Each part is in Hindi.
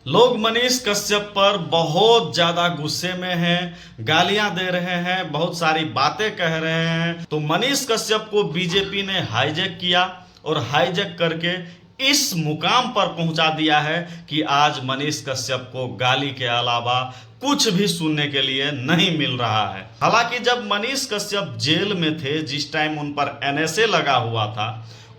लोग मनीष कश्यप पर बहुत ज्यादा गुस्से में हैं, गालियां दे रहे हैं, बहुत सारी बातें कह रहे हैं। तो मनीष कश्यप को बीजेपी ने हाईजैक किया और हाईजैक करके इस मुकाम पर पहुंचा दिया है कि आज मनीष कश्यप को गाली के अलावा कुछ भी सुनने के लिए नहीं मिल रहा है। हालांकि जब मनीष कश्यप जेल में थे, जिस टाइम उन पर एनएसए लगा हुआ था,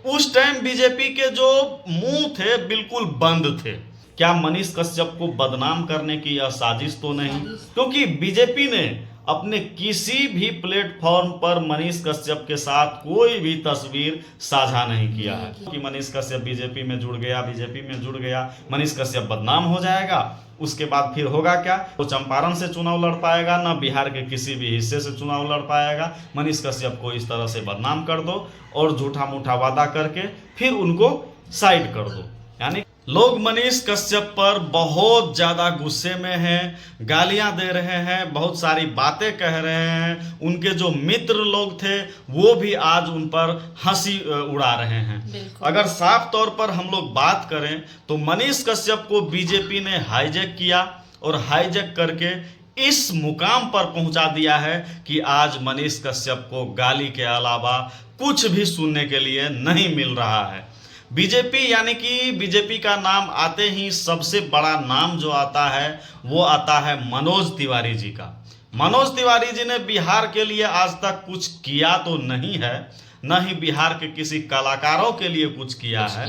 उस टाइम बीजेपी के जो मुंह थे बिल्कुल बंद थे। क्या मनीष कश्यप को बदनाम करने की यह साजिश तो नहीं? क्योंकि बीजेपी ने अपने किसी भी प्लेटफॉर्म पर मनीष कश्यप के साथ कोई भी तस्वीर साझा नहीं किया है कि मनीष कश्यप बीजेपी में जुड़ गया, मनीष कश्यप बदनाम हो जाएगा। उसके बाद फिर होगा क्या? वो चंपारण से चुनाव लड़ पाएगा, ना बिहार के किसी भी हिस्से से चुनाव लड़ पाएगा। मनीष कश्यप को इस तरह से बदनाम कर दो और झूठा मूठा वादा करके फिर उनको साइड कर दो। यानी लोग मनीष कश्यप पर बहुत ज्यादा गुस्से में हैं, गालियां दे रहे हैं, बहुत सारी बातें कह रहे हैं। उनके जो मित्र लोग थे वो भी आज उन पर हंसी उड़ा रहे हैं। अगर साफ तौर पर हम लोग बात करें तो मनीष कश्यप को बीजेपी ने हाईजैक किया और हाईजैक करके इस मुकाम पर पहुंचा दिया है कि आज मनीष कश्यप को गाली के अलावा कुछ भी सुनने के लिए नहीं मिल रहा है। बीजेपी यानी कि बीजेपी का नाम आते ही सबसे बड़ा नाम जो आता है वो आता है मनोज तिवारी जी का। मनोज तिवारी जी ने बिहार के लिए आज तक कुछ किया तो नहीं है, न ही बिहार के किसी कलाकारों के लिए कुछ किया है।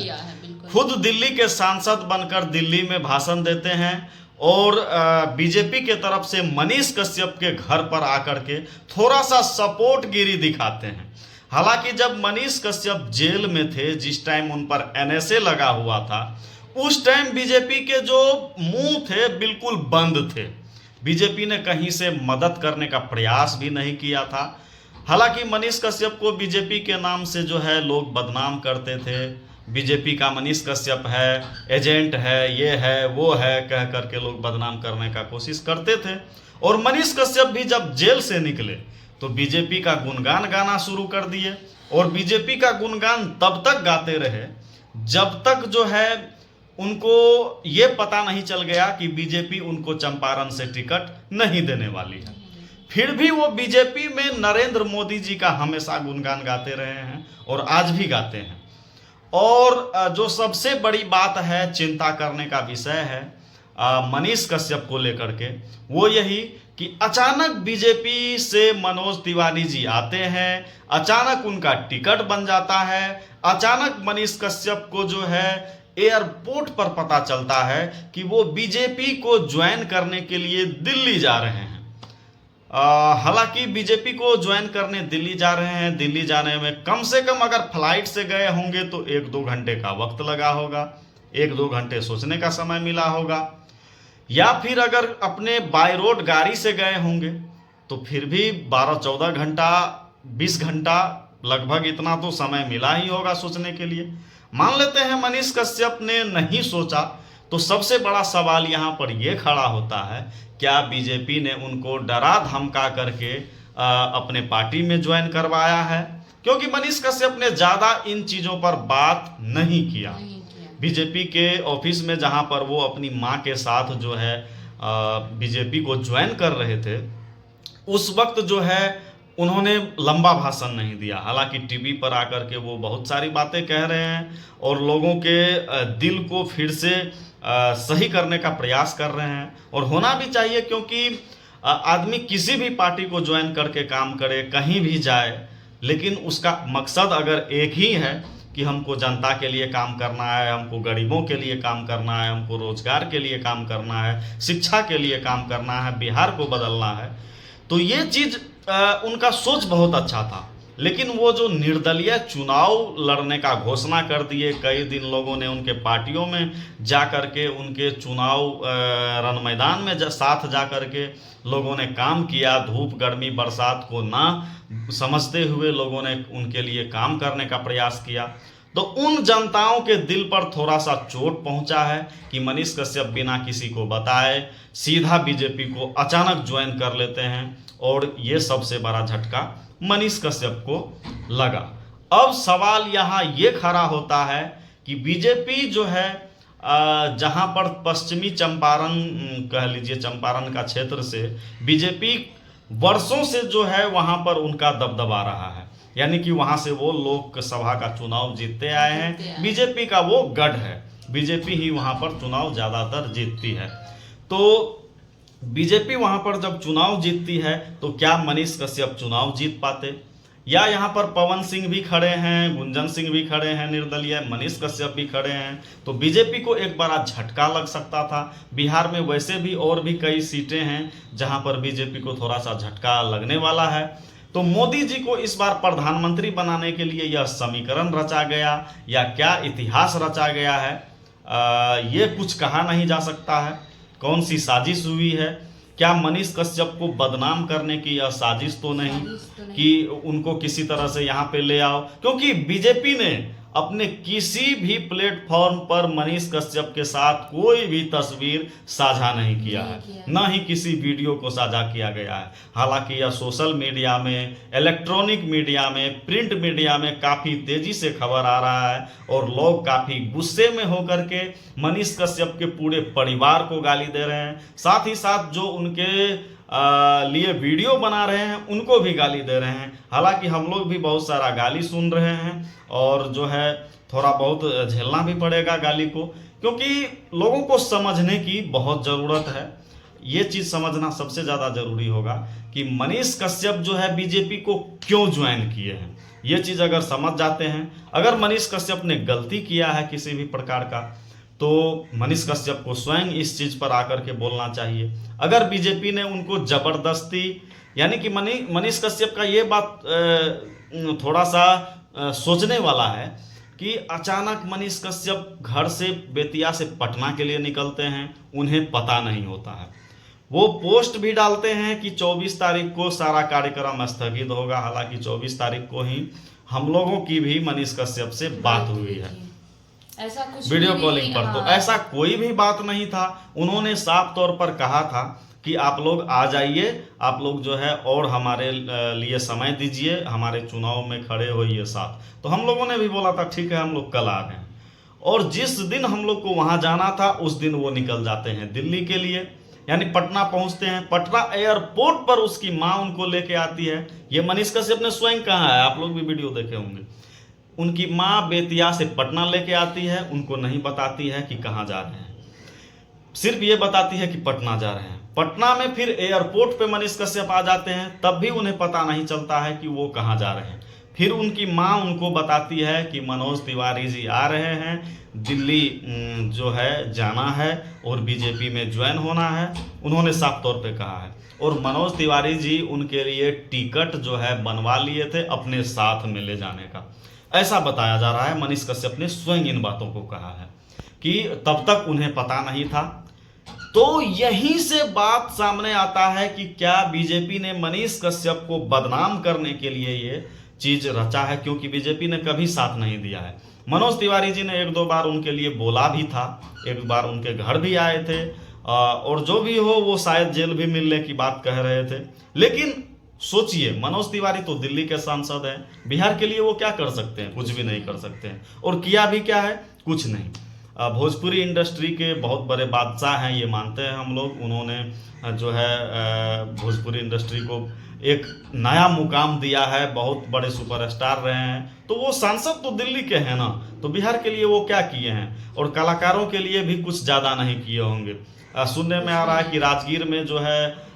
खुद दिल्ली के सांसद बनकर दिल्ली में भाषण देते हैं और बीजेपी के तरफ से मनीष कश्यप के घर पर आकर के थोड़ा सा सपोर्ट गिरी दिखाते हैं। हालांकि जब मनीष कश्यप जेल में थे, जिस टाइम उन पर एनएसए लगा हुआ था, उस टाइम बीजेपी के जो मुंह थे बिल्कुल बंद थे। बीजेपी ने कहीं से मदद करने का प्रयास भी नहीं किया था। हालांकि मनीष कश्यप को बीजेपी के नाम से जो है लोग बदनाम करते थे। बीजेपी का मनीष कश्यप है, एजेंट है, ये है वो है, कह करके लोग बदनाम करने का कोशिश करते थे। और मनीष कश्यप भी जब जेल से निकले तो बीजेपी का गुणगान गाना शुरू कर दिए और बीजेपी का गुणगान तब तक गाते रहे जब तक जो है उनको ये पता नहीं चल गया कि बीजेपी उनको चंपारण से टिकट नहीं देने वाली है। फिर भी वो बीजेपी में नरेंद्र मोदी जी का हमेशा गुणगान गाते रहे हैं और आज भी गाते हैं। और जो सबसे बड़ी बात है, चिंता करने का विषय है मनीष कश्यप को लेकर के, वो यही कि अचानक बीजेपी से मनोज तिवारी जी आते हैं, अचानक उनका टिकट बन जाता है, अचानक मनीष कश्यप को जो है एयरपोर्ट पर पता चलता है कि वो बीजेपी को ज्वाइन करने के लिए दिल्ली जा रहे हैं। हालांकि बीजेपी को ज्वाइन करने दिल्ली जा रहे हैं, दिल्ली जाने में कम से कम अगर फ्लाइट से गए होंगे तो 1-2 घंटे का वक्त लगा होगा, 1-2 घंटे सोचने का समय मिला होगा, या फिर अगर अपने बाय रोड गाड़ी से गए होंगे तो फिर भी 12-14 घंटा 20 घंटा लगभग इतना तो समय मिला ही होगा सोचने के लिए। मान लेते हैं मनीष कश्यप ने नहीं सोचा, तो सबसे बड़ा सवाल यहाँ पर यह खड़ा होता है, क्या बीजेपी ने उनको डरा धमका करके अपने पार्टी में ज्वाइन करवाया है? क्योंकि मनीष कश्यप ने ज़्यादा इन चीज़ों पर बात नहीं किया। बीजेपी के ऑफिस में जहां पर वो अपनी मां के साथ जो है बीजेपी को ज्वाइन कर रहे थे, उस वक्त जो है उन्होंने लंबा भाषण नहीं दिया। हालांकि टीवी पर आकर के वो बहुत सारी बातें कह रहे हैं और लोगों के दिल को फिर से सही करने का प्रयास कर रहे हैं, और होना भी चाहिए, क्योंकि आदमी किसी भी पार्टी को ज्वाइन करके काम करे, कहीं भी जाए, लेकिन उसका मकसद अगर एक ही है कि हमको जनता के लिए काम करना है, हमको गरीबों के लिए काम करना है, हमको रोजगार के लिए काम करना है, शिक्षा के लिए काम करना है, बिहार को बदलना है, तो ये चीज़ उनका सोच बहुत अच्छा था। लेकिन वो जो निर्दलीय चुनाव लड़ने का घोषणा कर दिए, कई दिन लोगों ने उनके पार्टियों में जा कर के उनके चुनाव रण मैदान में साथ जा कर के लोगों ने काम किया, धूप गर्मी बरसात को ना समझते हुए लोगों ने उनके लिए काम करने का प्रयास किया। तो उन जनताओं के दिल पर थोड़ा सा चोट पहुंचा है कि मनीष कश्यप बिना किसी को बताए सीधा बीजेपी को अचानक ज्वाइन कर लेते हैं, और ये सबसे बड़ा झटका मनीष कश्यप को लगा। अब सवाल यहाँ ये खड़ा होता है कि बीजेपी जो है जहां पर पश्चिमी चंपारण कह लीजिए, चंपारण का क्षेत्र से बीजेपी वर्षों से जो है वहां पर उनका दबदबा रहा है, यानी कि वहां से वो लोकसभा का चुनाव जीतते आए हैं। बीजेपी का वो गढ़ है, बीजेपी ही वहां पर चुनाव ज़्यादातर जीतती है। तो बीजेपी वहां पर जब चुनाव जीतती है तो क्या मनीष कश्यप चुनाव जीत पाते? या यहाँ पर पवन सिंह भी खड़े हैं, गुंजन सिंह भी खड़े हैं निर्दलीय, मनीष कश्यप भी खड़े हैं, तो बीजेपी को एक बड़ा झटका लग सकता था। बिहार में वैसे भी और भी कई सीटें हैं जहां पर बीजेपी को थोड़ा सा झटका लगने वाला है। तो मोदी जी को इस बार प्रधानमंत्री बनाने के लिए यह समीकरण रचा गया या क्या इतिहास रचा गया है, ये कुछ कहा नहीं जा सकता है। कौन सी साजिश हुई है? क्या मनीष कश्यप को बदनाम करने की यह साजिश तो नहीं कि उनको किसी तरह से यहाँ पे ले आओ? क्योंकि बीजेपी ने अपने किसी भी प्लेटफॉर्म पर मनीष कश्यप के साथ कोई भी तस्वीर साझा नहीं किया है, न ही किसी वीडियो को साझा किया गया है। हालांकि यह सोशल मीडिया में, इलेक्ट्रॉनिक मीडिया में, प्रिंट मीडिया में काफ़ी तेजी से खबर आ रहा है और लोग काफ़ी गुस्से में होकर के मनीष कश्यप के पूरे परिवार को गाली दे रहे हैं, साथ ही साथ जो उनके लिए वीडियो बना रहे हैं उनको भी गाली दे रहे हैं। हालांकि हम लोग भी बहुत सारा गाली सुन रहे हैं और जो है थोड़ा बहुत झेलना भी पड़ेगा गाली को, क्योंकि लोगों को समझने की बहुत ज़रूरत है। ये चीज़ समझना सबसे ज़्यादा ज़रूरी होगा कि मनीष कश्यप जो है बीजेपी को क्यों ज्वाइन किए हैं। ये चीज़ अगर समझ जाते हैं, अगर मनीष कश्यप ने गलती किया है किसी भी प्रकार का, तो मनीष कश्यप को स्वयं इस चीज़ पर आकर के बोलना चाहिए। अगर बीजेपी ने उनको ज़बरदस्ती, यानी कि मनीष कश्यप का ये बात थोड़ा सा सोचने वाला है कि अचानक मनीष कश्यप घर से बेतिया से पटना के लिए निकलते हैं, उन्हें पता नहीं होता है। वो पोस्ट भी डालते हैं कि 24 तारीख को सारा कार्यक्रम स्थगित होगा। हालांकि 24 तारीख को ही हम लोगों की भी मनीष कश्यप से बात हुई है, ऐसा कुछ वीडियो कॉलिंग पर। तो ऐसा कोई भी बात नहीं था। उन्होंने साफ तौर पर कहा था कि आप लोग आ जाइए, आप लोग जो है और हमारे लिए समय दीजिए, हमारे चुनाव में खड़े होइए साथ। तो हम लोगों ने भी बोला था ठीक है हम लोग कल आ रहे हैं, और जिस दिन हम लोग को वहां जाना था उस दिन वो निकल जाते हैं दिल्ली के लिए, यानी पटना पहुंचते हैं। पटना एयरपोर्ट पर उसकी माँ उनको लेके आती है। ये मनीष कश्यप ने स्वयं कहा है, आप लोग भी वीडियो देखे होंगे। उनकी माँ बेतिया से पटना लेके आती है, उनको नहीं बताती है कि कहाँ जा रहे हैं, सिर्फ ये बताती है कि पटना जा रहे हैं। पटना में फिर एयरपोर्ट पे मनीष कश्यप आ जाते हैं, तब भी उन्हें पता नहीं चलता है कि वो कहाँ जा रहे हैं। फिर उनकी माँ उनको बताती है कि मनोज तिवारी जी आ रहे हैं, दिल्ली जो है जाना है और बीजेपी में ज्वाइन होना है, उन्होंने साफ तौर पे कहा है। और मनोज तिवारी जी उनके लिए टिकट जो है बनवा लिए थे अपने साथ में ले जाने का, ऐसा बताया जा रहा है। मनीष कश्यप ने स्वयं इन बातों को कहा है कि तब तक उन्हें पता नहीं था। तो यहीं से बात सामने आता है कि क्या बीजेपी ने मनीष कश्यप को बदनाम करने के लिए ये चीज रचा है, क्योंकि बीजेपी ने कभी साथ नहीं दिया है। मनोज तिवारी जी ने 1-2 बार उनके लिए बोला भी था, एक बार उनके घर भी आए थे, और जो भी हो वो शायद जेल भी मिलने की बात कह रहे थे। लेकिन सोचिए, मनोज तिवारी तो दिल्ली के सांसद हैं, बिहार के लिए वो क्या कर सकते हैं? कुछ भी नहीं कर सकते हैं। और किया भी क्या है? कुछ नहीं। भोजपुरी इंडस्ट्री के बहुत बड़े बादशाह हैं, ये मानते हैं हम लोग। उन्होंने जो है भोजपुरी इंडस्ट्री को एक नया मुकाम दिया है, बहुत बड़े सुपरस्टार रहे हैं। तो वो सांसद तो दिल्ली के हैं ना, तो बिहार के लिए वो क्या किए हैं? और कलाकारों के लिए भी कुछ ज़्यादा नहीं किए होंगे। सुनने में आ रहा है कि राजगीर में जो है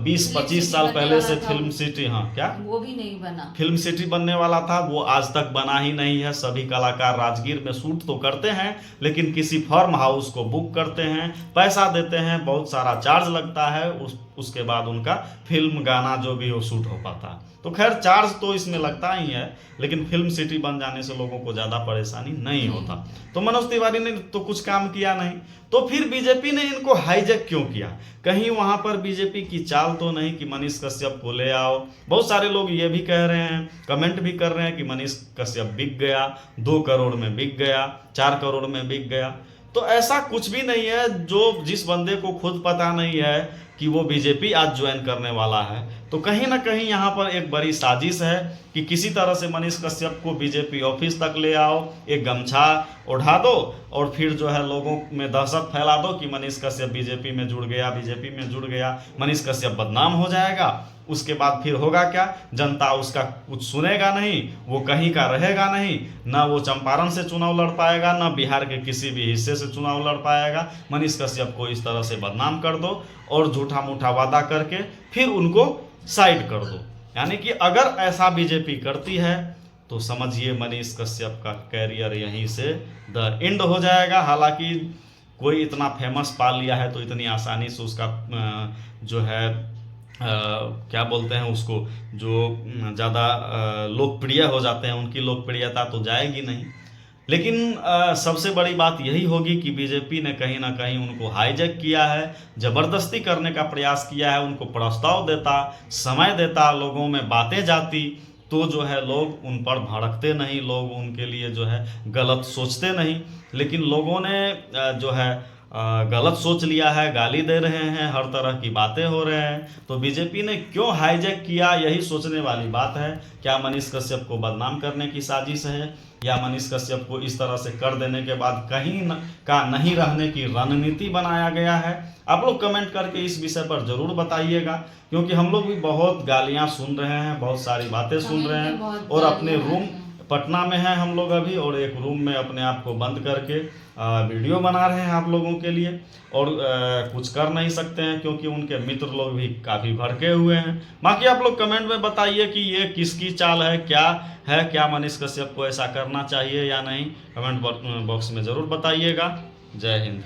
20-25 साल पहले से फिल्म सिटी, हाँ क्या वो भी नहीं बना, फिल्म सिटी बनने वाला था, वो आज तक बना ही नहीं है। सभी कलाकार राजगीर में शूट तो करते हैं, लेकिन किसी फार्म हाउस को बुक करते हैं, पैसा देते हैं, बहुत सारा चार्ज लगता है, उसके बाद उनका फिल्म गाना जो भी हो शूट हो पाता है। तो खैर चार्ज तो इसमें लगता ही है, लेकिन फिल्म सिटी बन जाने से लोगों को ज़्यादा परेशानी नहीं होता। तो मनोज तिवारी ने तो कुछ काम किया नहीं, तो फिर बीजेपी ने इनको हाईजैक क्यों किया? कहीं वहां पर बीजेपी की चाल तो नहीं कि मनीष कश्यप को ले आओ? बहुत सारे लोग ये भी कह रहे हैं, कमेंट भी कर रहे हैं कि मनीष कश्यप बिक गया, 2 करोड़ में बिक गया, 4 करोड़ में बिक गया। तो ऐसा कुछ भी नहीं है। जिस बंदे को खुद पता नहीं है कि वो बीजेपी आज ज्वाइन करने वाला है, तो कहीं ना कहीं यहाँ पर एक बड़ी साजिश है कि किसी तरह से मनीष कश्यप को बीजेपी ऑफिस तक ले आओ, एक गमछा उठा दो और फिर जो है लोगों में दहशत फैला दो कि मनीष कश्यप बीजेपी में जुड़ गया, बीजेपी में जुड़ गया, मनीष कश्यप बदनाम हो जाएगा। उसके बाद फिर होगा क्या, जनता उसका कुछ सुनेगा नहीं, वो कहीं का रहेगा नहीं, ना वो चंपारण से चुनाव लड़ पाएगा, ना बिहार के किसी भी हिस्से से चुनाव लड़ पाएगा। मनीष कश्यप को इस तरह से बदनाम कर दो और झूठा मूठा वादा करके फिर उनको साइड कर दो। यानी कि अगर ऐसा बीजेपी करती है तो समझिए मनीष कश्यप का कैरियर यहीं से द एंड हो जाएगा। हालांकि कोई इतना फेमस पा लिया है तो इतनी आसानी से उसका जो है क्या बोलते हैं उसको, जो ज़्यादा लोकप्रिय हो जाते हैं उनकी लोकप्रियता तो जाएगी नहीं। लेकिन सबसे बड़ी बात यही होगी कि बीजेपी ने कहीं ना कहीं उनको हाईजैक किया है, ज़बरदस्ती करने का प्रयास किया है। उनको प्रस्ताव देता, समय देता, लोगों में बातें जाती तो जो है लोग उन पर भड़कते नहीं, लोग उनके लिए जो है गलत सोचते नहीं। लेकिन लोगों ने जो है गलत सोच लिया है, गाली दे रहे हैं, हर तरह की बातें हो रहे हैं। तो बीजेपी ने क्यों हाईजैक किया, यही सोचने वाली बात है। क्या मनीष कश्यप को बदनाम करने की साजिश है, या मनीष कश्यप को इस तरह से कर देने के बाद कहीं का नहीं रहने की रणनीति बनाया गया है? आप लोग कमेंट करके इस विषय पर जरूर बताइएगा, क्योंकि हम लोग भी बहुत गालियां सुन रहे हैं, बहुत सारी बातें सुन रहे हैं। और अपने रूम पटना में हैं हम लोग अभी, और एक रूम में अपने आप को बंद करके वीडियो बना रहे हैं आप लोगों के लिए, और कुछ कर नहीं सकते हैं क्योंकि उनके मित्र लोग भी काफ़ी भड़के हुए हैं। बाकी आप लोग कमेंट में बताइए कि ये किसकी चाल है, क्या मनीष कश्यप को ऐसा करना चाहिए या नहीं। कमेंट बॉक्स में ज़रूर बताइएगा। जय हिंद।